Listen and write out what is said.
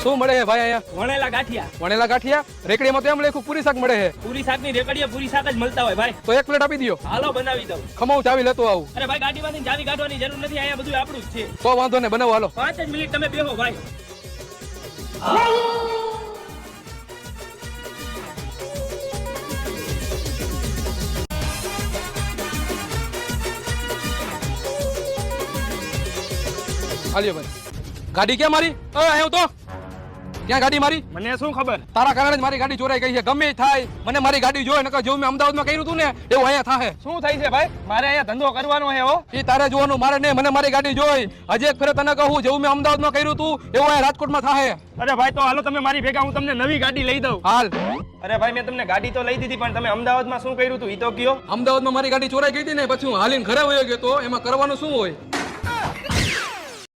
શું મળે છે ભાઈ અહીંયા? વણેલા ગાંઠિયા. વણેલા ગાંઠિયા? રેકડીમાં તો એમ લખ્યું પૂરી શાક મળે છે. પૂરી શાકની રેકડીએ પૂરી શાક જ મળતા હોય ભાઈ. તો એક પ્લેટ આપી દો. હાલો બનાવી દઉં. ખમાઉ ચાવી લેતો આવું. અરે ભાઈ ગાડીમાંથી ચાવી કાઢવાની જરૂર નથી, અહીંયા બધું આપણું જ છે. તો વાંધો ને બનાવો હાલો. 5 જ મિનિટ તમે બેહો ભાઈ. હાલ્યો ભાઈ. ગાડી ક્યાં મારી? આવ્યો તો ક્યાં ગાડી મારી? મને શું ખબર? તારા કારણે જ મારી ગાડી ચોરાઈ ગઈ છે. ગમે થાય મને મારી ગાડી જોઈ, નકર જેવું મેં અમદાવાદમાં કર્યું હતું ને એવું અહીંયા થાય. શું થાય છે ભાઈ? મારે અહીંયા ધંધો કરવાનો છે હો. એ તારે જોવાનું, મારે નહીં. મને મારી ગાડી જોઈ. હજી એક ફેરે તને કહું, જેવું મેં અમદાવાદમાં કર્યું હતું એવું અહીંયા રાજકોટમાં થાય. અરે ભાઈ તો હાલો તમે મારી ભેગા, હું તમને નવી ગાડી લઈ દઉં. હાલ. અરે ભાઈ મેં તમને ગાડી તો લઈ દીધી, પણ તમે અમદાવાદમાં શું કર્યું હતું ઈ તો કયો. અમદાવાદમાં મારી ગાડી ચોરાઈ ગઈ હતી ને, પછી હું હાલીને ઘરે વયો ગયો તો એમાં કરવાનું શું હોય?